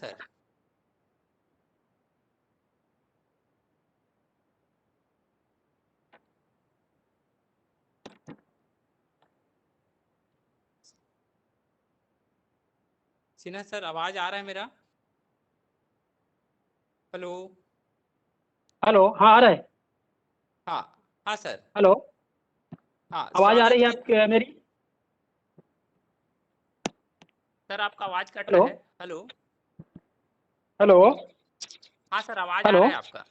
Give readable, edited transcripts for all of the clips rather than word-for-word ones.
Sir. Sinha sir, आवाज आ रहा है मेरा? हेलो। हेलो, हाँ आ रहा है। हाँ हाँ सर। हेलो, हाँ, आवाज आ स्वागत रही है है आप मेरी? सर, आपका आवाज कट हेलो रहा है। हेलो। हेलो हाँ सर, आवाज आ हेलो, रहा है आपका।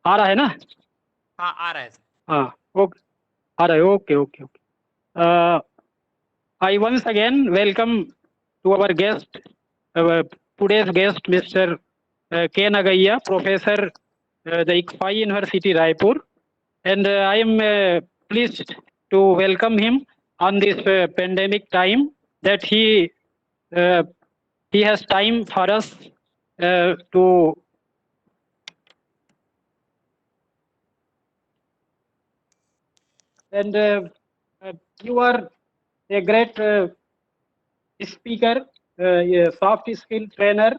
आ रहा है ना? हाँ, आ रहा है सर। हाँ, ओके, आ रहा है। Okay okay okay. I once again welcome to our guest, today's guest, Mr. K. Nagaya, Professor, the ICFI University, Raipur, and I am pleased to welcome him on this pandemic time that uh, he has time for us to. And you are a great speaker, a soft skill trainer,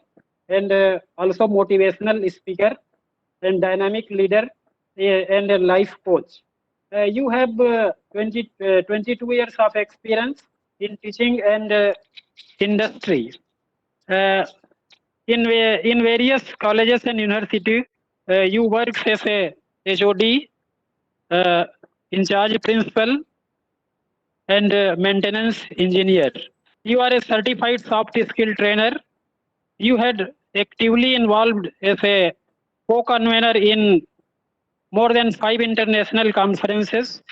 and also motivational speaker and dynamic leader, and a life coach. You have 22 years of experience in teaching and industry. Uh, in various colleges and universities, you work as a HOD, uh, in charge principal, and maintenance engineer. You are a certified soft skill trainer. You had actively involved as a co-convener in more than 5 international conferences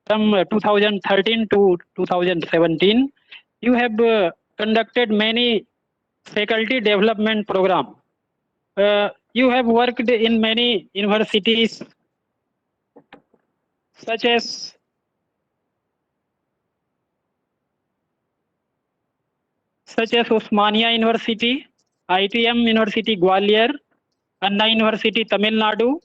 from 2013 to 2017. You have conducted many faculty development programs. You have worked in many universities such as Osmania University, ITM University Gwalior, Anna University Tamil Nadu,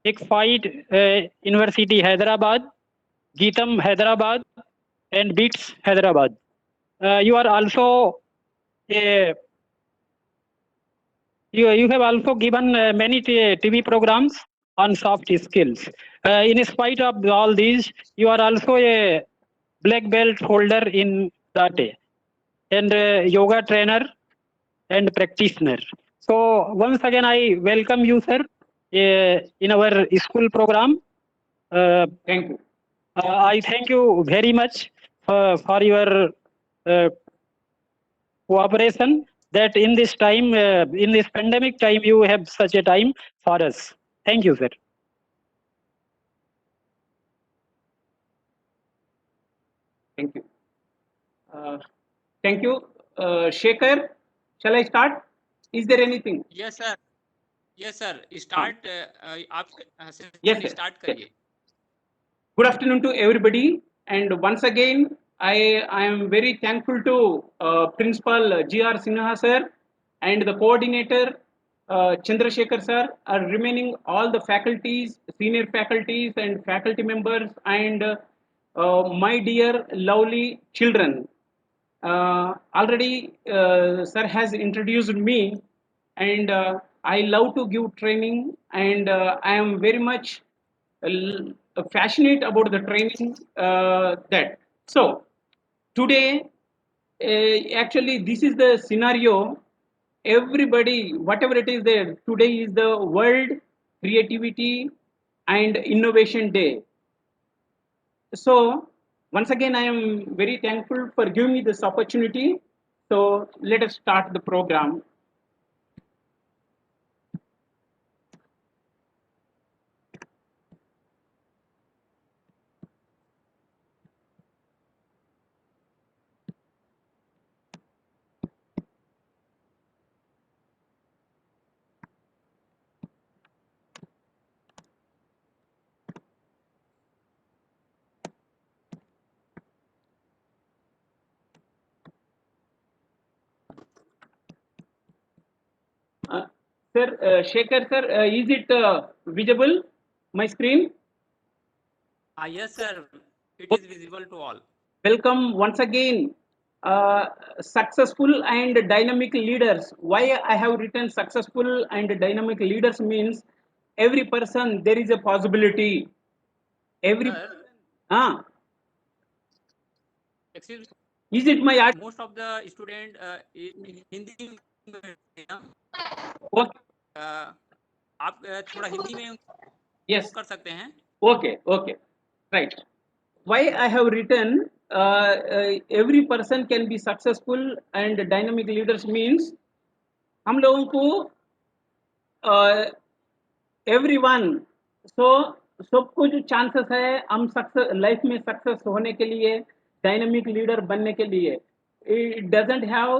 ICFI University Hyderabad, Geetam Hyderabad, and BITS Hyderabad. You are also a you have also given many TV programs on soft skills. In spite of all these, you are also a black belt holder in karate and yoga trainer and practitioner. So once again, I welcome you, sir, in our school program. Thank you. I thank you very much for your cooperation, that in this time, in this pandemic time, you have such a time for us. Thank you, sir. Thank you. Thank you. Shekhar, shall I start? Is there anything? Yes sir, yes sir, start. आप Yes, sir. Start करिए। Good afternoon to everybody. And once again, I am very thankful to Principal G.R. Sinha sir and the coordinator Chandrasekhar sir, are remaining all the faculties, senior faculties and faculty members, and my dear lovely children. Already sir has introduced me, and I love to give training, and I am very much passionate about the training that. So today, actually, this is the scenario. Everybody, whatever it is there, today is the World Creativity and Innovation Day. So once again, I am very thankful for giving me this opportunity. So let us start the program. Sir, Shekhar sir, is it visible, my screen? हाँ, yes sir, it is visible to all. Welcome once again successful and dynamic leaders. Why I have written successful and dynamic leaders means every person there is a possibility. Every Sir, ah, excuse me. is it my Most of the student Hindi में ना, okay? आप थोड़ा हिंदी में वो Yes. कर सकते हैं. Okay. Right. Why I have written every person can be successful and dynamic leaders means हम लोगों को everyone so सबको जो चांसेस है हम सक्सेस लाइफ में सक्सेस होने के लिए डायनामिक लीडर बनने के लिए it doesn't have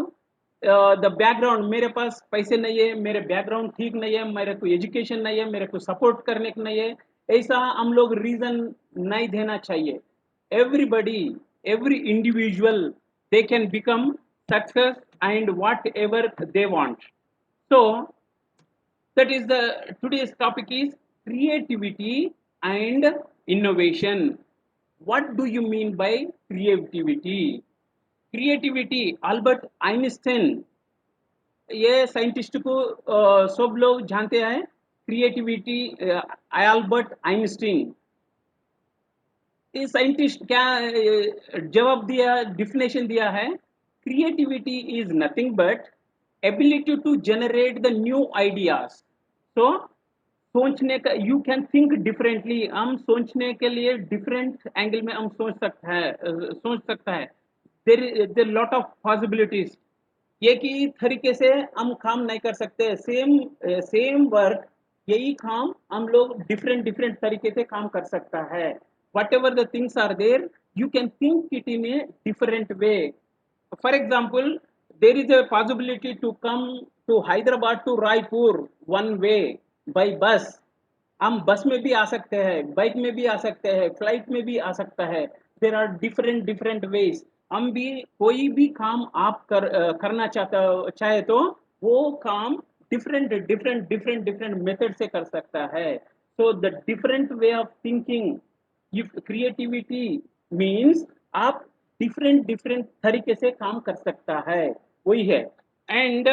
the background मेरे पास पैसे नहीं है मेरे बैकग्राउंड ठीक नहीं है मेरे को एजुकेशन नहीं है मेरे को सपोर्ट करने को नहीं है ऐसा हम लोग रीजन नहीं देना चाहिए everybody every individual they can become success and whatever they want so that is the today's topic is creativity and innovation. What do you mean by creativity? Creativity Albert Einstein ये scientist को सब लोग जानते हैं creativity Albert Einstein ये scientist क्या जवाब दिया डिफिनेशन दिया है creativity is nothing but ability to generate the new ideas so सोचने का यू कैन थिंक डिफरेंटली हम सोचने के लिए डिफरेंट एंगल में हम सोच सकता है देर लॉट ऑफ पॉसिबिलिटीज एक ही तरीके से हम काम नहीं कर सकते सेम वर्क यही काम हम लोग डिफरेंट डिफरेंट तरीके से काम कर सकता है whatever the things are there you can think it in a different way for example there is a possibility to come to Hyderabad to Raipur one way by bus हम बस में भी आ सकते हैं बाइक में भी आ सकते हैं फ्लाइट में भी आ सकता है there are different different ways हम भी कोई भी काम आप करना चाहे तो वो काम डिफरेंट मेथड से कर सकता है so the different way of thinking if creativity means आप डिफरेंट डिफरेंट तरीके से काम कर सकता है वही है एंड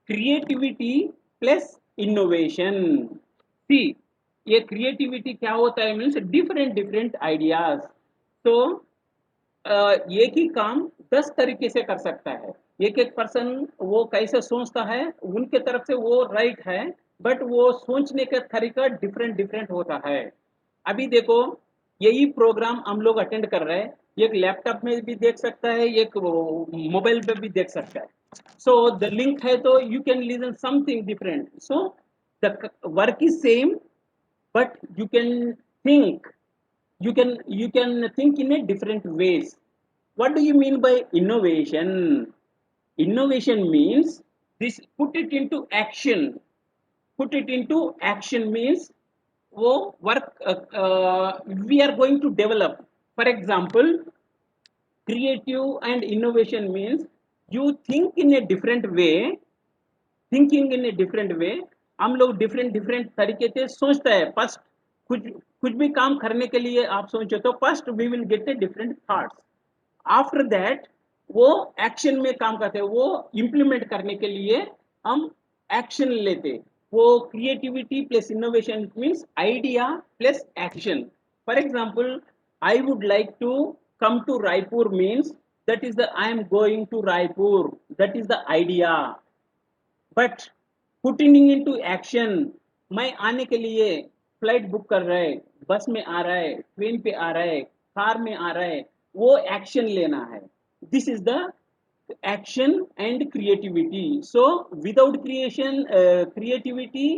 क्रिएटिविटी प्लस इनोवेशन सी ये क्रिएटिविटी क्या होता है मीन्स डिफरेंट डिफरेंट आइडियाज तो एक ही काम 10 तरीके से कर सकता है एक एक पर्सन वो कैसे सोचता है उनके तरफ से वो राइट है बट वो सोचने का तरीका डिफरेंट डिफरेंट होता है अभी देखो यही प्रोग्राम हम लोग अटेंड कर रहे हैं एक लैपटॉप में भी देख सकता है एक मोबाइल पे भी देख सकता है सो द लिंक है तो you can listen something different so the work is same but you can think in a different ways what do you mean by innovation innovation means this put it into action means वो work we are going to develop for example creative and innovation means you think in a different way thinking in a different way हम लोग different different तरीके से सोचते हैं first कुछ भी काम करने के लिए आप सोचो तो first we will get a different thoughts after that वो एक्शन में काम करते हैं वो इम्प्लीमेंट करने के लिए हम एक्शन लेते वो creativity plus innovation means idea plus action for example I would like to come to Raipur means that is the I am going to Raipur that is the idea but putting into action मैं आने के लिए flight book कर रहा है बस में आ रहा है ट्रेन पे आ रहा है कार में आ रहा है वो एक्शन लेना है this is the action and creativity so without creativity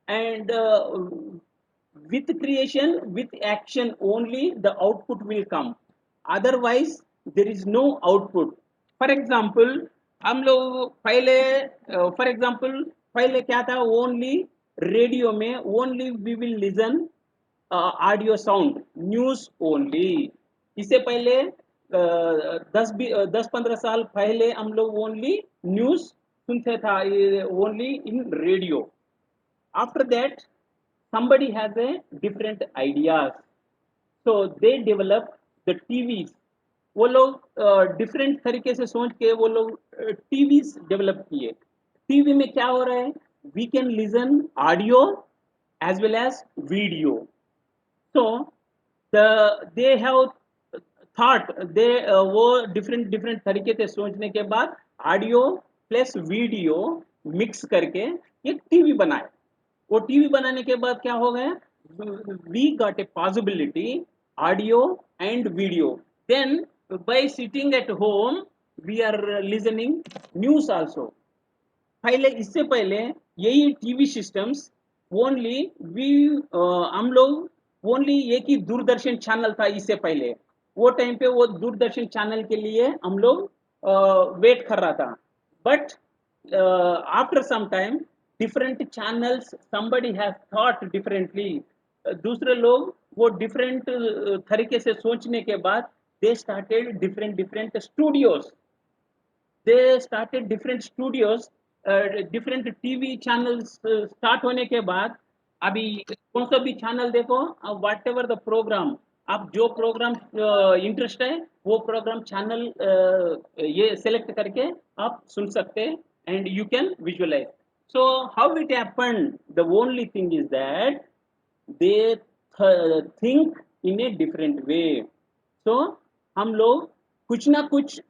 and with creation with action only the output will come otherwise there is no output for example हम लोग पहले फॉर एग्जांपल पहले क्या था ओनली रेडियो में only we will listen audio sound news only इससे पहले 10-15 साल पहले हम लोग ओनली न्यूज सुनते था only in radio after that somebody has a different ideas so they develop the tvs वो लोग डिफरेंट तरीके से सोच के वो लोग टीवी डेवलप किए। टीवी में क्या हो रहा है, we can listen audio as well as video. So they have thought, they वो डिफरेंट डिफरेंट तरीके से सोचने के बाद ऑडियो प्लस वीडियो मिक्स करके एक टीवी बनाए। वो टीवी बनाने के बाद क्या हो गया, we got a possibility audio and video. Then by sitting at home we are listening news also. पहले, इससे पहले यही टीवी सिस्टम्स ओनली वी हम लोग ओनली एक ही दूरदर्शन चैनल था इससे पहले। वो टाइम पे वो दूरदर्शन चैनल के लिए हम लोग वेट कर रहा था। But after some time different channels somebody has thought differently। दूसरे लोग वो डिफरेंट तरीके से सोचने के बाद they started different different studios. they started different studios, different TV channels start होने के बाद अभी कौन सा भी चैनल देखो, व्हाट एवर द प्रोग्राम, आप जो प्रोग्राम इंटरेस्ट है वो प्रोग्राम चैनल ये सेलेक्ट करके आप सुन सकते हैं and you can visualise. So how it happen, the only thing is that they think in a different way। so हम लोग कुछ ना कुछ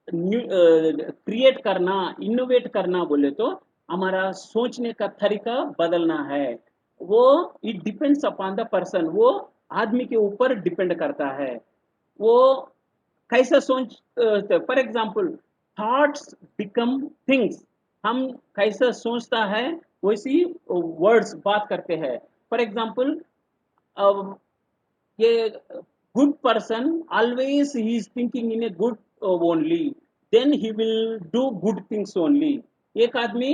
क्रिएट करना, इनोवेट करना बोले तो हमारा सोचने का तरीका बदलना है। वो it depends upon the person, वो आदमी के ऊपर डिपेंड करता है वो कैसा सोच। For example thoughts become things, हम कैसा सोचता है वैसी वर्ड्स बात करते हैं। फॉर एग्जाम्पल ये good person always he is thinking in a good only, then he will do good things only। एक आदमी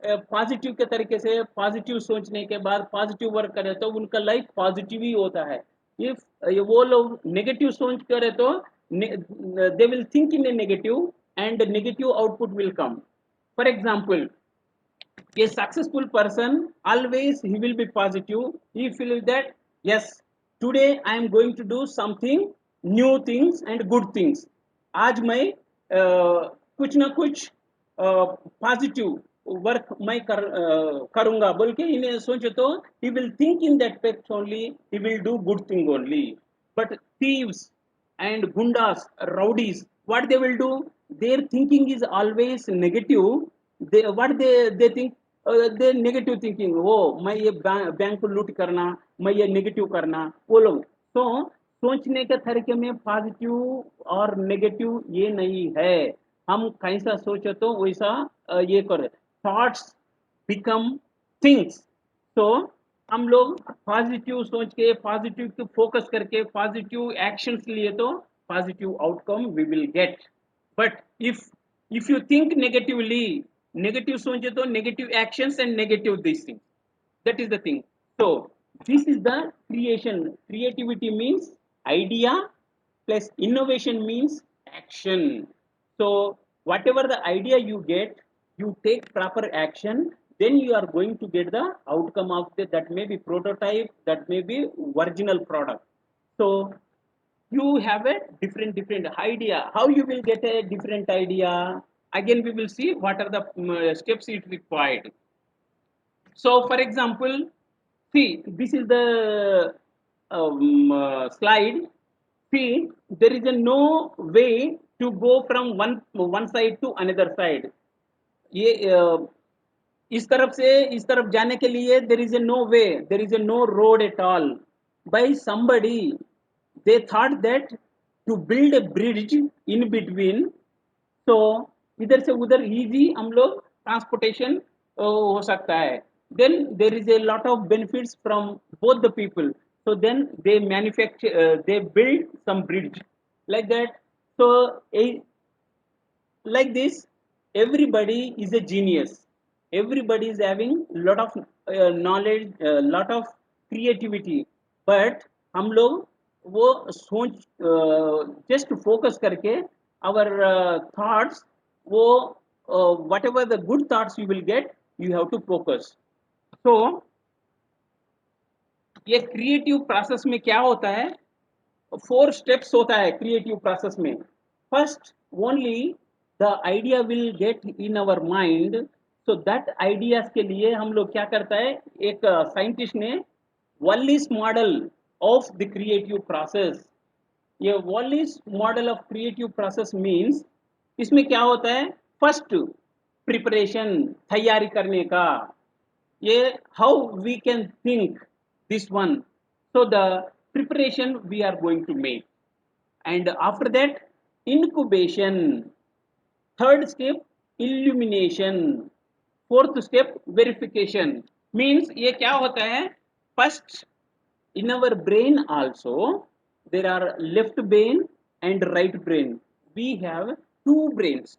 पॉजिटिव के तरीके से पॉजिटिव सोचने के बाद पॉजिटिव वर्क करे तो उनका लाइफ पॉजिटिव ही होता है। इफ वो लोग नेगेटिव सोच करे तो they will think in A negative and negative output will come. For example a successful person always he will be positive, he feel that yes today I am going to do something new things and good things। आज मैं कुछ ना कुछ positive work मैं करूंगा बोल के इन्हें सोचे तो he will think in that fact only, he will do good thing only। but thieves and gundas, rowdies, what they will do, their thinking is always negative। they what they think, they negative thinking, वो मैं ये bank को लूट करना, मैं ये negative करना, वो लोग तो सोचने के तरीके में पॉजिटिव और नेगेटिव ये नहीं है। हम कैसा सोचे तो वैसा ये करे, थॉट्स बिकम थिंग्स। तो हम लोग पॉजिटिव सोच के पॉजिटिव को फोकस करके पॉजिटिव एक्शंस लिए तो positive outcome we will get. But if you think negatively, negative सोचे तो negative actions and negative these things, that is the thing। so this is the creation, creativity means idea plus innovation means action। so whatever the idea you get, you take proper action, then you are going to get the outcome of that may be prototype, that may be original product। so you have a different idea, how you will get a different idea, again we will see what are the steps it required। so for example, see this is the slide। see there is a no way to go from one side to another side। ये इस तरफ से इस तरफ जाने के लिए there is a no way, there is a no road at all। by somebody they thought that to build a bridge in between, so इधर से उधर इजी हम लोग ट्रांसपोर्टेशन हो सकता है। then there is a lot of benefits from both the people, so then they manufacture they build some bridge like that। so like this everybody is a genius, everybody is having lot of knowledge, lot of creativity। but हम लोग वो सोच just focus करके our thoughts, वो whatever the good thoughts you will get, you have to focus। so ये creative process में क्या होता है, 4 स्टेप्स होता है क्रिएटिव प्रोसेस में. First, only the idea will get in our mind. So that ideas के लिए हम लोग क्या करता है, एक साइंटिस्ट ने Wallis model of the creative process. ये Wallis model of creative process means, इसमें क्या होता है, फर्स्ट प्रिपरेशन, तैयारी करने का. ये how we can think this one. So the preparation we are going to make, and after that incubation. Third step illumination. Fourth step verification. Means ये क्या होता है, first in our brain also there are left brain and right brain. We have two brains.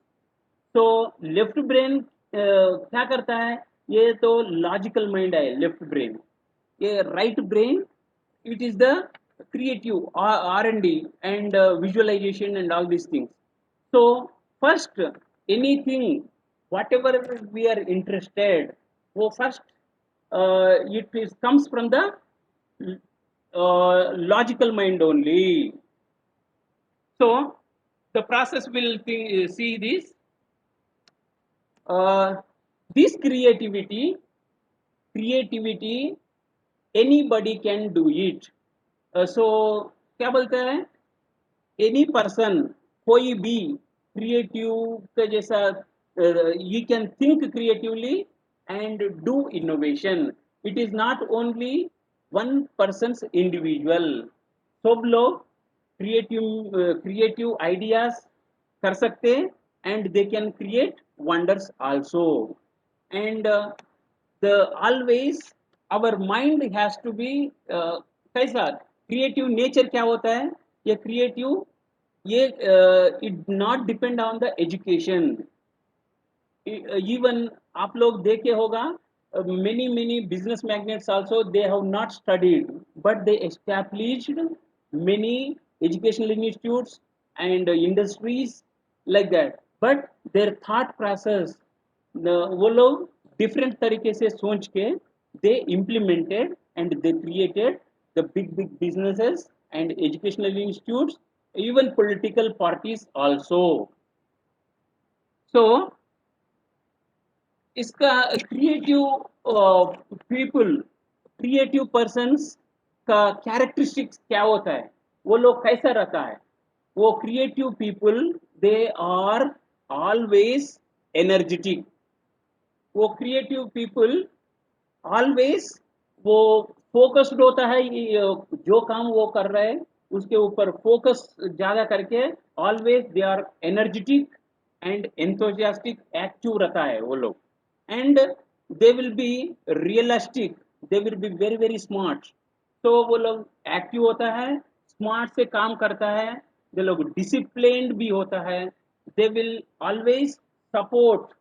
तो left brain क्या करता है, ये तो लॉजिकल माइंड है लेफ्ट ब्रेन. ये right brain, it is the creative R&D and visualization and all these things. So first, anything whatever we are interested, वो first it is comes from the logical mind only. So the process will see this. This creativity anybody can do it. So क्या बोलते हैं, any person, कोई भी creative के जैसा, you can think creatively and do innovation. It is not only one persons individual. सब लोग creative ideas कर सकते and they can create wonders also. And the always our mind has to be कैसा, creative nature क्या होता है, ये creative, ये it not depend on the education. Even आप लोग देखे होगा, many business magnates also, they have not studied but they established many educational institutes and industries like that. But their thought process, वो लोग different तरीके से सोच के they implemented and they created the big businesses and educational institutes, even political parties also. So इसका creative people, creative persons का characteristics क्या होता है, वो लोग कैसा रहता है, वो creative people they are always energetic. वो क्रिएटिव पीपल ऑलवेज वो फोकस्ड होता है, जो काम वो कर रहे हैं उसके ऊपर फोकस ज्यादा करके, always they are energetic and enthusiastic, active रहता है वो लोग. And they will be realistic, they will be very smart. तो वो लोग एक्टिव होता है, स्मार्ट से काम करता है, दे लोग डिसिप्लिन्ड भी होता है. They will always support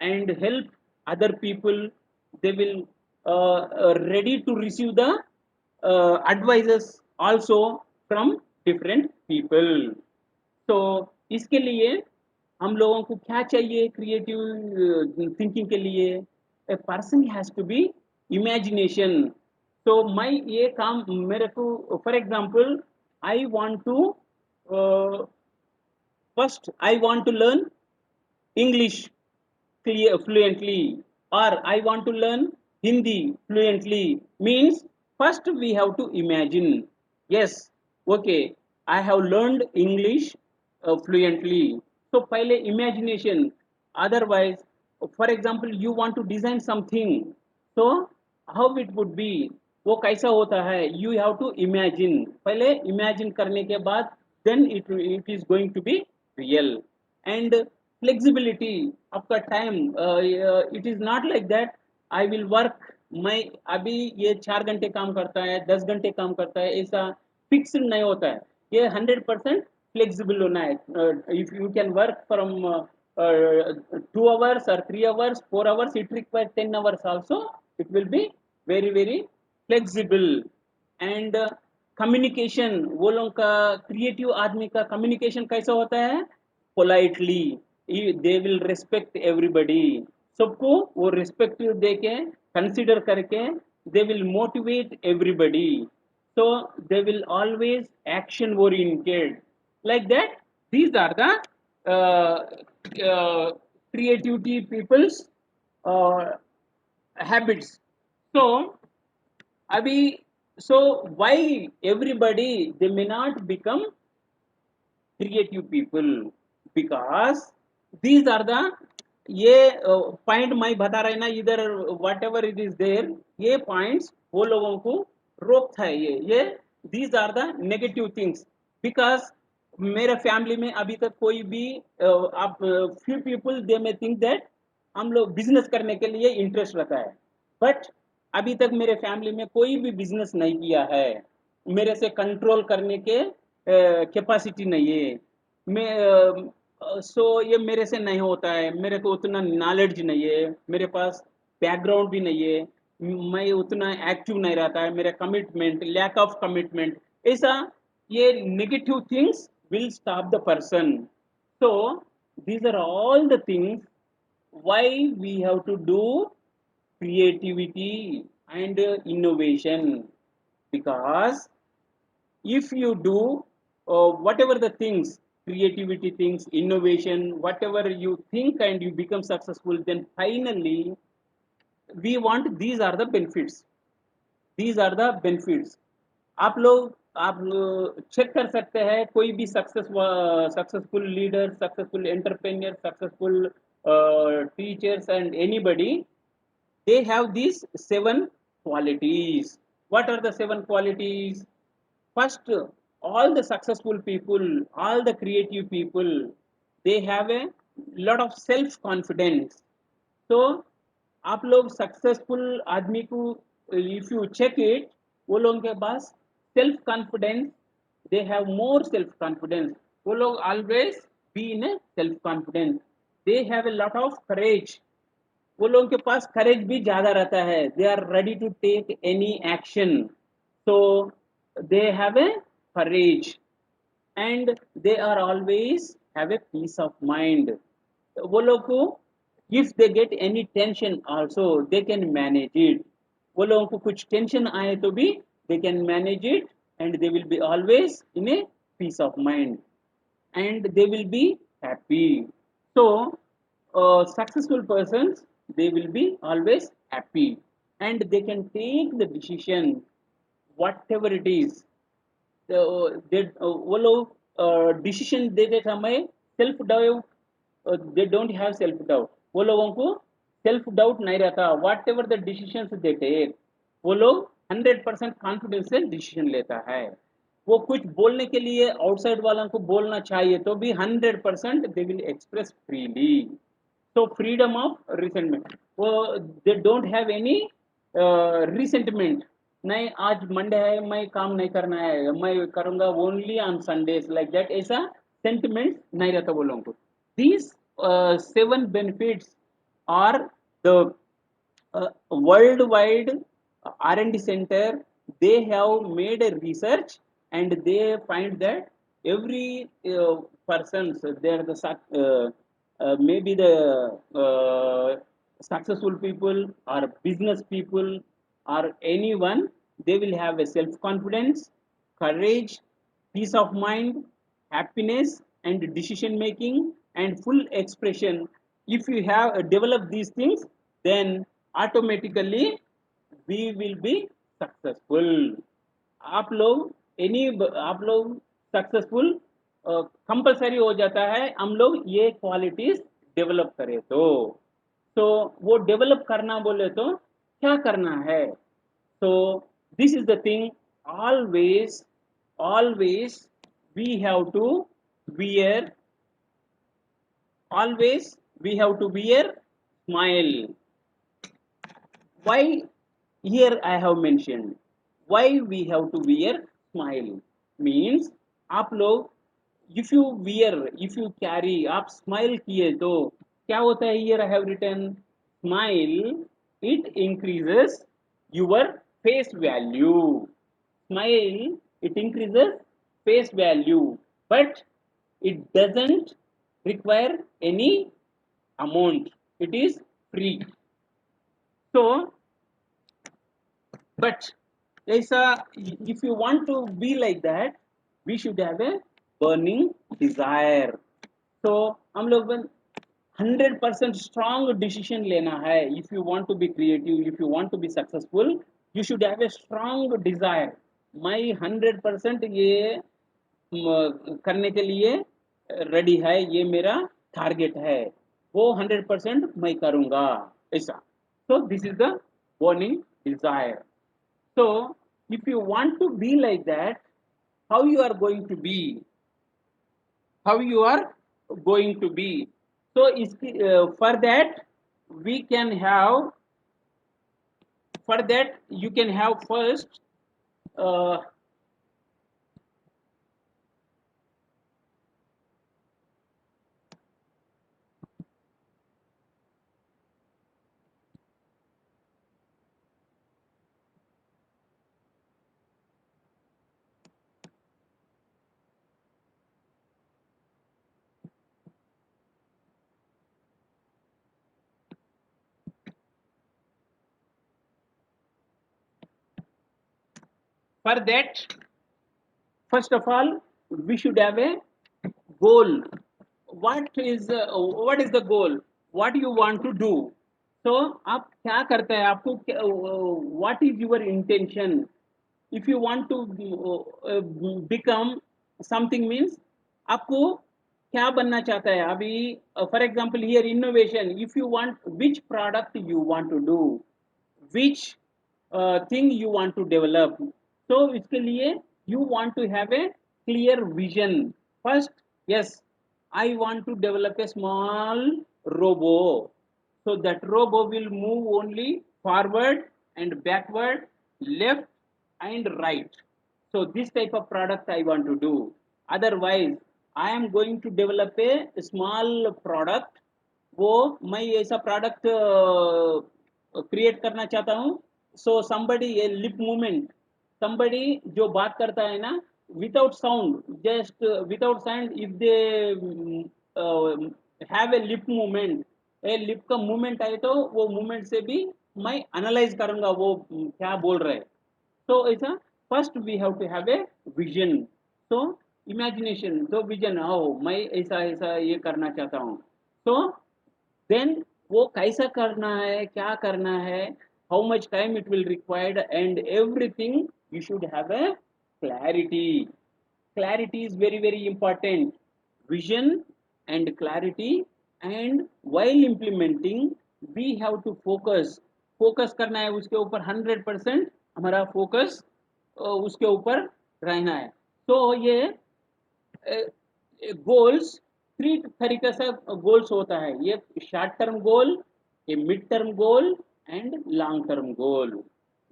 and help other people. They will ready to receive the advices also from different people. So इसके लिए हम लोगों को क्या चाहिए क्रिएटिव थिंकिंग के लिए, a person has to be imagination. तो मैं ये काम मेरे को, for example I want to first I want to learn English fluently, or I want to learn Hindi fluently. Means first we have to imagine, yes, okay, I have learned English fluently. So पहले imagination. Otherwise, for example, you want to design something, so how it would be, वो कैसा होता है, you have to imagine. पहले imagine करने के बाद then it is going to be real. And flexibility, आपका time, it is not like that I will work, मैं अभी ये 4 घंटे काम करता है, 10 घंटे काम करता है, ऐसा फिक्स्ड नहीं होता है. ये 100% फ्लेक्सिबल होना है. If you can work from 2 hours or 3 hours, 4 hours, it requires 10 hours also, it will be very flexible. And communication, वो लोग का क्रिएटिव आदमी का कम्युनिकेशन कैसा होता है, politely, they will respect everybody. सबको वो रिस्पेक्ट दे के, कंसिडर करके, they will motivate everybody. So they will always action oriented. Like that, these are the creativity people's uh, habits. So, Abhi, so why everybody they may not become creative people? Because these are the ये point मैं बता रहा है ना इधर what ever it is there ये points वो लोगों को रोकता है ये these are the negative things because मेरे फैमिली में अभी तक कोई भी आप फ्यू पीपल दे में थिंक दैट हम लोग बिजनेस करने के लिए इंटरेस्ट रखा है बट अभी तक मेरे फैमिली में कोई भी बिजनेस नहीं किया है मेरे से कंट्रोल करने के कैपेसिटी नहीं है मैं सो ये मेरे से नहीं होता है मेरे को उतना नॉलेज नहीं है मेरे पास बैकग्राउंड भी नहीं है मैं उतना एक्टिव नहीं रहता है मेरा कमिटमेंट लैक ऑफ कमिटमेंट ऐसा ये negative things will stop the person so these are all the things why we have to do creativity and innovation because if you do whatever the things creativity things innovation whatever you think and you become successful then finally we want these are the benefits these are the benefits आप check कर सकते हैं कोई भी successful leader successful entrepreneur successful teachers and anybody they have these seven qualities. What are the seven qualities? First, all the successful people, all the creative people, they have a lot of self confidence. So आप लोग successful आदमी को if you check it वो लोगों के पास self confidence they have more self confidence वो लोग always be in a self confidence they have a lot of courage वो लोगों के पास करेज भी ज्यादा रहता है they are ready to take any action so they have a courage and they are always have a peace of mind वो लोग को if they get any tension also they can manage it वो लोगों को कुछ tension आए तो भी they can manage it and they will be always in a peace of mind and they will be happy so successful persons they will be always happy and they can take the decision whatever it is वो लोग decision देते समय self doubt they don't have self doubt वो लोगों को self doubt नहीं रहता whatever the decision they take वो लोग 100% कॉन्फिडेंस से डिसीजन लेता है वो कुछ बोलने के लिए आउटसाइड वालों को बोलना चाहिए तो भी 100% they will express freely so freedom of resentment वो they don't have any resentment नहीं आज मंडे है मैं काम नहीं करना है मैं करूंगा only on Sundays like that ऐसा सेंटिमेंट नहीं रहता वो लोगों को these seven benefits are the worldwide R&D center they have made a research and they find that every persons they are the maybe the successful people or business people or anyone they will have a self confidence courage peace of mind happiness and decision making and full expression if you have developed these things then automatically we will be successful आप लोग successful compulsory हो जाता है हम लोग ये qualities develop करें तो वो डेवलप करना बोले तो क्या करना है so this is the thing always we have to wear always we have to wear smile why here I have mentioned why we have to wear smile means आप लोग if you carry आप smile किए तो क्या होता है here I have written smile it increases your face value smile it increases face value but it doesn't require any amount it is free so but ऐसा if you want to be like that, we should have a burning desire. So हम लोग 100% strong decision लेना है. If you want to be creative, if you want to be successful, you should have a strong desire. मैं 100% ये करने के लिए ready है, ये मेरा टारगेट है, वो 100% मैं करूंगा ऐसा. So this is the burning desire. So if you want to be like that, how you are going to be? How you are going to be? So for that we can have, for that you can have first uh, for that first of all we should have a goal. What is the goal? What you want to do? So आप क्या करते हैं, आपको what is your intention? If you want to become something means आपको क्या बनना चाहता है अभी. For example here innovation, if you want, which product you want to do, which thing you want to develop. So इसके लिए you want to have a clear vision first. Yes, I want to develop a small robo, so that robo will move only forward and backward, left and right. So this type of product I want to do. Otherwise I am going to develop a small product, वो मैं ऐसा product create करना चाहता हूँ. So somebody ए lip movement, somebody जो बात करता है ना without sound, just without sound, if they have A lip movement, A lip का मूवमेंट आए तो वो मूवमेंट से भी मैं एनालाइज करूंगा वो क्या बोल रहे हैं. तो ऐसा first we have to have a vision. तो इमेजिनेशन, तो विजन, हो मैं ऐसा ऐसा ये करना चाहता हूँ. तो देन वो कैसा करना है, क्या करना है, how much time it will required, and everything you should have a clarity. Clarity is very very important. Vision and clarity, and while implementing we have to focus करना है उसके ऊपर 100% हमारा फोकस उसके ऊपर रहना है. तो ये गोल्स 3 तरीके से गोल्स होता है. ये शॉर्ट टर्म गोल, ये mid term goal and long term goal.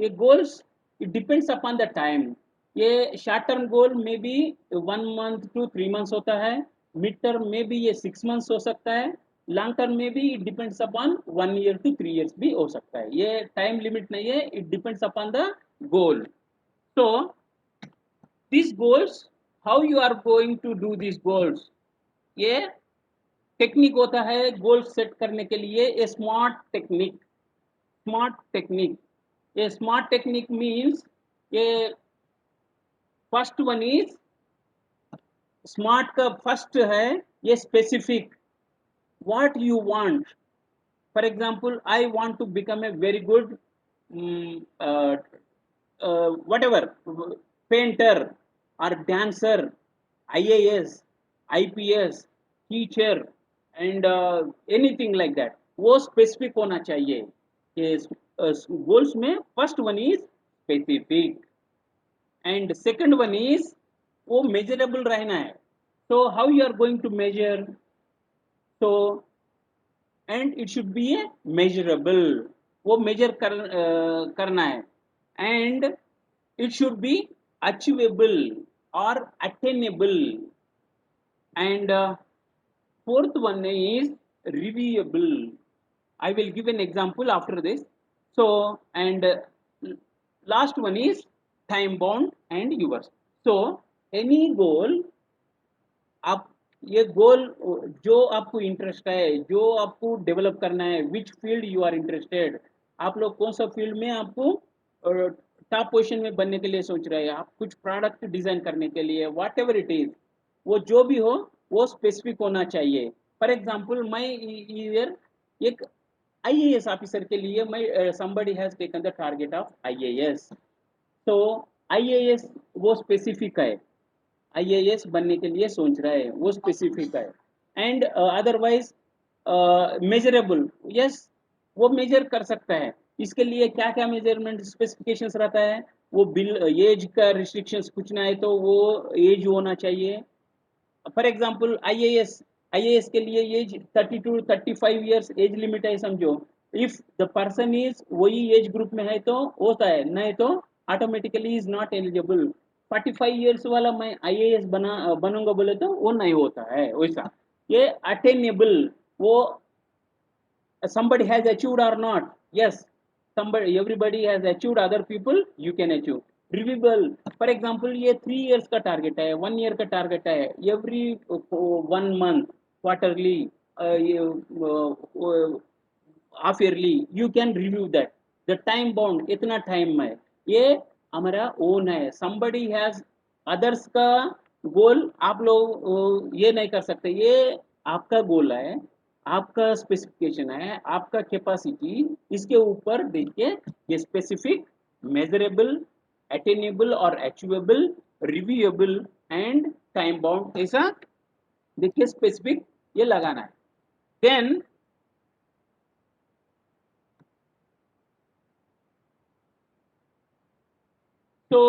ये goals it depends upon the time. ये शॉर्ट टर्म गोल में भी 1 मंथ टू 3 मंथ्स होता है, मिड टर्म में भी ये 6 मंथ्स हो सकता है, लॉन्ग टर्म में भी it depends upon 1 year to 3 years भी हो सकता है. ये टाइम लिमिट नहीं है, it depends upon the goal. So these goals, how you are going to do these goals, ये टेक्निक होता है गोल सेट करने के लिए. A smart technique, smart technique. ये स्मार्ट टेक्निक मीन्स ये फर्स्ट वन इज स्मार्ट का first है ये specific, what you want. For example I want to become a very good whatever, painter or dancer, IAS, IPS, teacher and anything like that. वो specific होना चाहिए. ये goals में first one is specific and second one is वो measurable रहना है. so how you are going to measure? so and it should be a measurable, वो major करना है. and it should be achievable or attainable. and fourth one is reviewable. I will give an example after this. So and last one is time bound and yours. so any goal, आप ये गोल जो आपको interest है, जो आपको develop करना है, which field you are interested, आप लोग कौन सा फील्ड में आपको टॉप पोजीशन में बनने के लिए सोच रहे हैं, आप कुछ प्रोडक्ट डिजाइन करने के लिए, वॉट एवर इट इज, वो जो भी हो वो स्पेसिफिक होना चाहिए. फॉर एग्जाम्पल मैं ईयर एक IAS ऑफिसर के लिए मैं somebody has taken the target of IAS. तो IAS वो स्पेसिफिक है, IAS बनने के लिए सोच रहा है, वो स्पेसिफिक है. एंड अदरवाइज मेजरेबल, यस, वो मेजर कर सकता है. इसके लिए क्या क्या मेजरमेंट स्पेसिफिकेशंस रहता है, वो बिल एज का रिस्ट्रिक्शंस कुछ ना है तो वो एज होना चाहिए. फॉर एग्जाम्पल IAS के लिए age 30 to 35 years age limit है समझो. इफ द पर्सन इज वही एज ग्रुप में है तो होता है, नहीं तो automatically is not eligible. 45 years वाला मैं IAS बनूंगा बोले तो वो नहीं होता है वैसा. ये अटेनेबल, वो somebody has achieved or not, yes, somebody everybody has achieved, other people you can achieve. Reviewable, for example ये 3 years का टारगेट है, 1 year का टारगेट है, every 1 month quarterly, half yearly you can review that. The time bound इतना time है, ये हमारा own है. somebody has others का गोल आप लोग ये नहीं कर सकते, ये आपका गोल है, आपका स्पेसिफिकेशन है, आपका कैपेसिटी, इसके ऊपर देखिए ये स्पेसिफिक, मेजरेबल, अटेनेबल और अचीवेबल, रिव्यूएबल एंड टाइम बाउंड, ऐसा देखिए स्पेसिफिक ये लगाना है. देन तो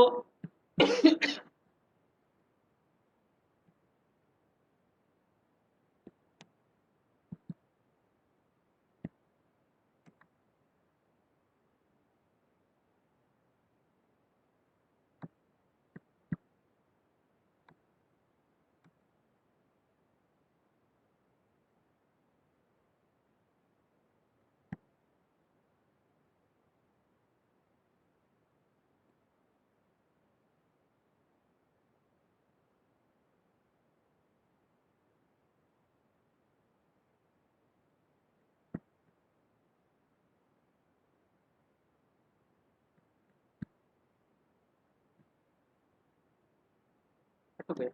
okay.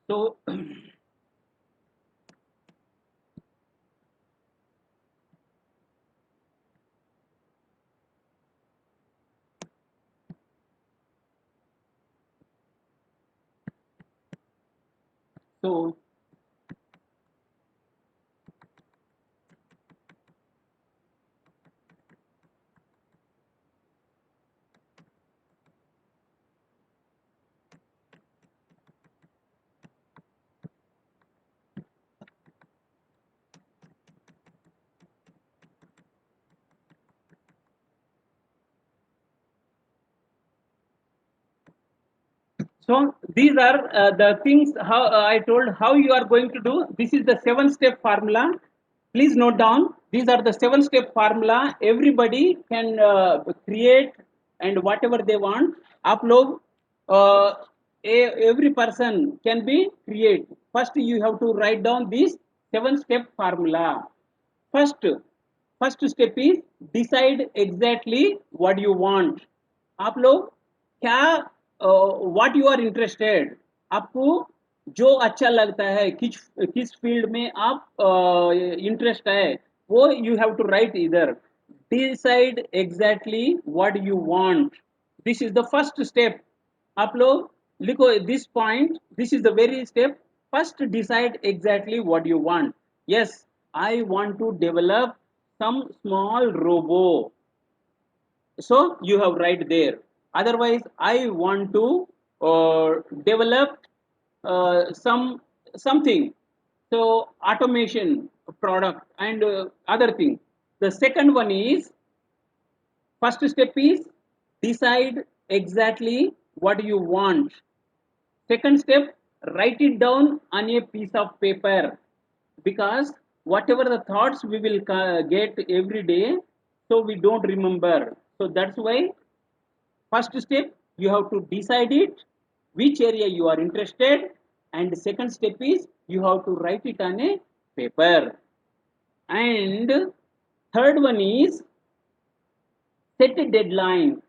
So so So these are the things how I told how you are going to do. This is the 7-step formula. Please note down. These are the 7-step formula. Everybody can create and whatever they want. आप लोग every person can be create. First you have to write down this 7-step formula. First step is decide exactly what you want. आप लोग क्या what you are interested, आपको जो अच्छा लगता है, किस फील्ड में आप इंटरेस्ट है, वो यू हैव टू राइट इधर. Decide exactly what you want, this is the first step. आप लोग लिखो this point, this is the very step. First decide exactly what you want. Yes, I want to develop some small robo, so you have write there. Otherwise I want to develop something, so automation product and other thing. The second one is, first step is decide exactly what you want. Second step, write it down on a piece of paper, because whatever the thoughts we will get every day, so we don't remember. So that's why first step you have to decide it, which area you are interested, and the second step is you have to write it on a paper. And third one is set a deadline.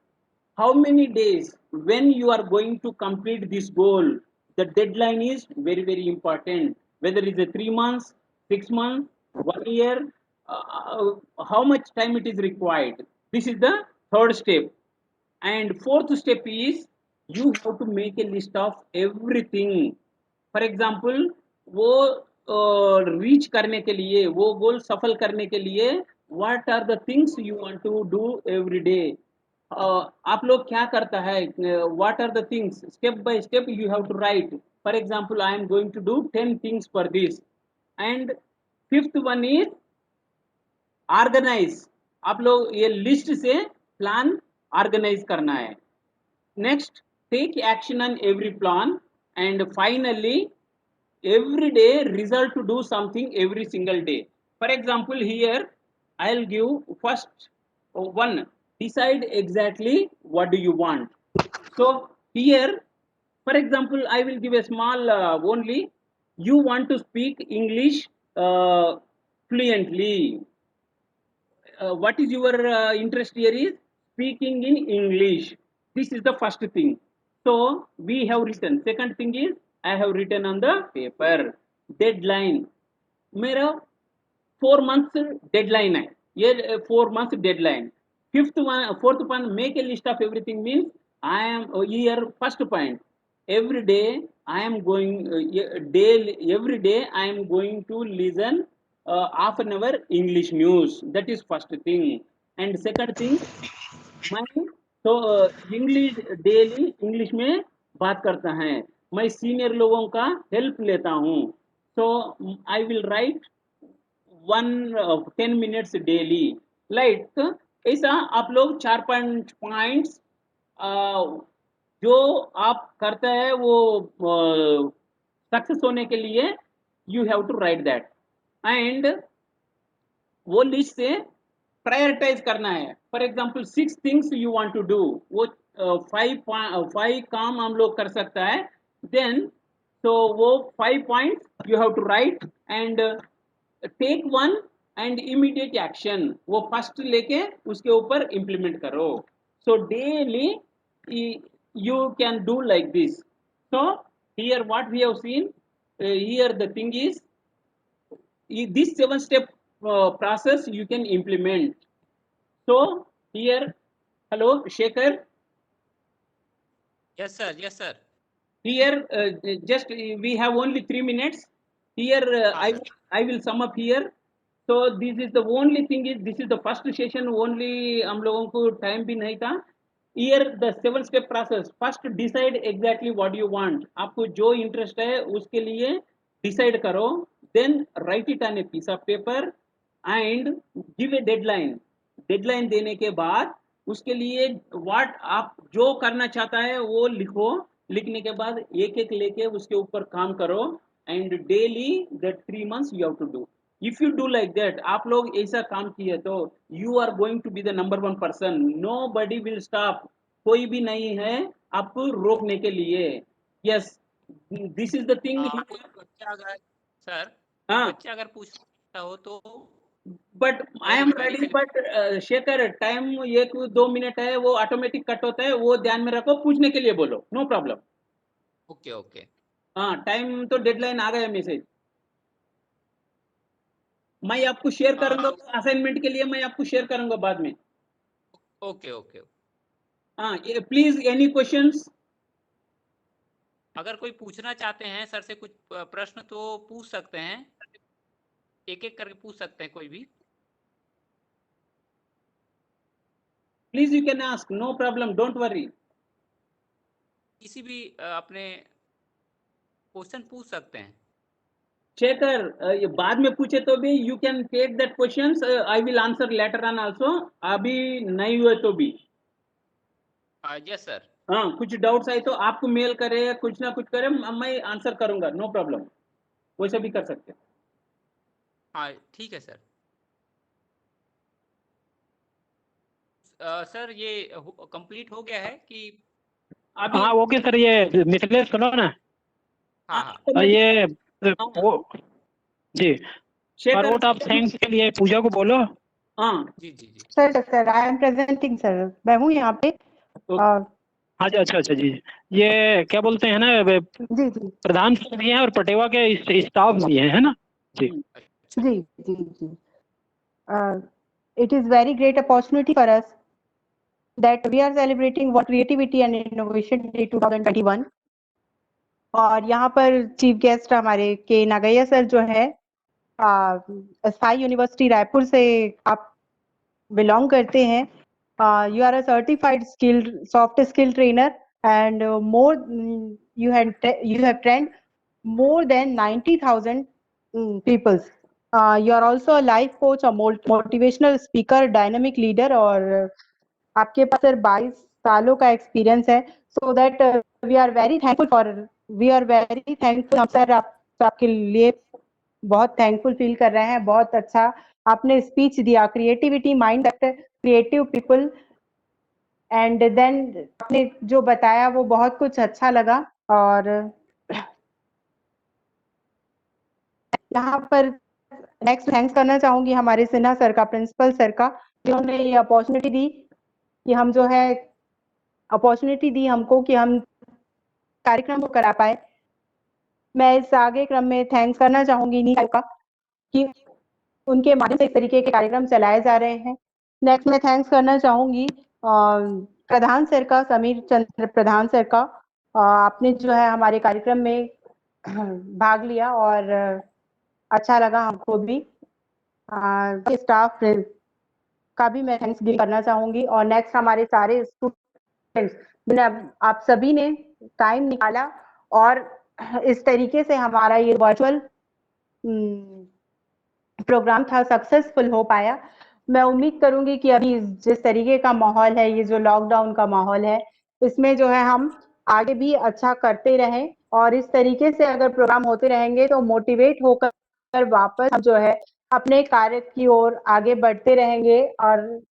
How many days when you are going to complete this goal? The deadline is very important. Whether it's a 3 months, 6 months, 1 year, how much time it is required. This is the third step. And fourth step is you have to make a list of everything. For example वो reach करने के लिए, वो goal सफल करने के लिए what are the things you want to do every day. आप लोग क्या करता है, what are the things, step by step you have to write. For example I am going to do 10 things for this. And fifth one is organise. आप लोग ये list से plan organise करना है. Next, take action on every plan. And finally, every day resolve to do something every single day. For example, here I'll give first one, decide exactly what do you want. So here, for example, I will give a small only. You want to speak English fluently. What is your interest here is speaking in English. This is the first thing. So we have written. Second thing is I have written on the paper. Deadline. मेरा 4 months deadline है. ये 4 months deadline. Fourth one, make a list of everything means I am here. First point, every day I am going daily. Every day I am going to listen half an hour English news. That is first thing. And second thing, मैं तो English daily English में बात करता है. मैं senior लोगों का help लेता हूँ. So I will write 10 minutes daily. Like ऐसा आप लोग 4-5 पॉइंट्स जो आप करते हैं वो सक्सेस होने के लिए you have to write that. And वो लिस्ट से प्रायोरिटाइज करना है. For example 6 things you want to do, वो 5 काम हम लोग कर सकता है. देन so वो 5 points you have to write and take one and immediate action. वो फर्स्ट लेके उसके ऊपर implement करो. So daily you can do like this. So here what we have seen, here the thing is this 7-step process you can implement. So here, hello Shekhar. Yes, sir. Yes, sir. Here just we have only 3 minutes. Here I will sum up here. So this is the only thing is this is the first session only. हम लोगों को time भी नहीं था. Here the 7-step process. First decide exactly what you want. आपको जो interest है उसके लिए decide करो. Then write it on a piece of paper and give a deadline. Deadline देने के बाद उसके लिए what आप जो करना चाहता है वो लिखो. लिखने के बाद एक एक लेके उसके ऊपर काम करो. And daily that 3 months you have to do. If you do like that, आप लोग ऐसा काम किए तो you are going to be the number 1 person. Nobody will stop. कोई भी नहीं है आपको रोकने के लिए. Yes, this is the thing. बच्चा अगर सर हाँ, बच्चा अगर पूछता हो तो but I am ready. But Shekhar time 1-2 minute है, वो ऑटोमेटिक कट होता है. वो ध्यान में रखो. पूछने के लिए बोलो, नो प्रॉब्लम. Okay okay. हाँ, टाइम तो डेडलाइन आ गया मैसेज. मैं आपको शेयर करूंगा असाइनमेंट के लिए. मैं आपको शेयर करूंगा बाद में. Okay okay. हाँ, प्लीज एनी क्वेश्चंस. अगर कोई पूछना चाहते हैं सर से कुछ प्रश्न तो पूछ सकते हैं. एक एक करके पूछ सकते हैं कोई भी. Please you can ask, no problem, don't worry. किसी भी अपने क्वेश्चन पूछ सकते हैं. शेखर ये बाद में पूछे तो भी you can take that questions. I will answer later on also. Yes नहीं हुए तो भी. यस सर. हाँ, कुछ डाउट्स आए तो आपको मेल करे, कुछ ना कुछ करे, मैं आंसर करूंगा. नो प्रॉब्लम, वैसा भी कर सकते हैं. हाँ ठीक है सर. सर ये कंप्लीट हो गया है कि अभी हाँ ओके सर, ये मिथिलेश सुनो ना, हाँ हाँ ये वो जी, शेखर वोट ऑफ थैंक्स के लिए पूजा को बोलो। हाँ जी जी जी sir I am presenting sir, मैं हूँ यहाँ पे। हाँ जी, अच्छा अच्छा जी, ये क्या बोलते हैं ना, जी जी प्रधान सर भी हैं और पटेवा के स्टाफ भी हैं, है ना जी। अच्छा जी जी जी it is very great opportunity for us that we are celebrating World Creativity and Innovation Day 2021। और यहाँ पर चीफ गेस्ट हमारे के नागैया सर जो है, साई यूनिवर्सिटी रायपुर से आप बिलोंग करते हैं। You are a certified skilled soft skill trainer and you have trained more than 90,000 people. You are also a life coach, a motivational speaker, dynamic leader और आपके पास सर 22 सालों का एक्सपीरियंस है। So that we are very thankful हम sir आपके लिए बहुत thankful feel कर रहे हैं। बहुत अच्छा आपने स्पीच दिया, creativity mind creative people, and then आपने जो बताया वो बहुत कुछ अच्छा लगा। और यहाँ पर नेक्स्ट थैंक्स करना चाहूंगी हमारे सिन्हा सर का, प्रिंसिपल सर का, जिन्होंने ये अपॉर्चुनिटी दी कि हम जो है अपॉर्चुनिटी दी हमको कि हम कार्यक्रम को करा पाए। मैं इस आगे क्रम में थैंक्स करना चाहूंगी नीता का कि उनके माध्यम से इस तरीके के कार्यक्रम चलाए जा रहे हैं। नेक्स्ट मैं थैंक्स करना चाहूंगी प्रधान सर का, समीर चंद्र प्रधान सर का। आपने जो है हमारे कार्यक्रम में भाग लिया और अच्छा लगा हमको भी। स्टाफ का भी मैं थैंक्स गिव करना चाहूंगी। और नेक्स्ट हमारे सारे स्टूडेंट्स, आप सभी ने टाइम निकाला और इस तरीके से हमारा ये वर्चुअल प्रोग्राम था सक्सेसफुल हो पाया। मैं उम्मीद करूंगी कि अभी जिस तरीके का माहौल है, ये जो लॉकडाउन का माहौल है, इसमें जो है हम आगे भी अच्छा करते रहें और इस तरीके से अगर प्रोग्राम होते रहेंगे तो मोटिवेट होकर वापस हम जो है अपने कार्य की ओर आगे बढ़ते रहेंगे। और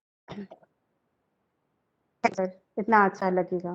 इतना अच्छा लगेगा।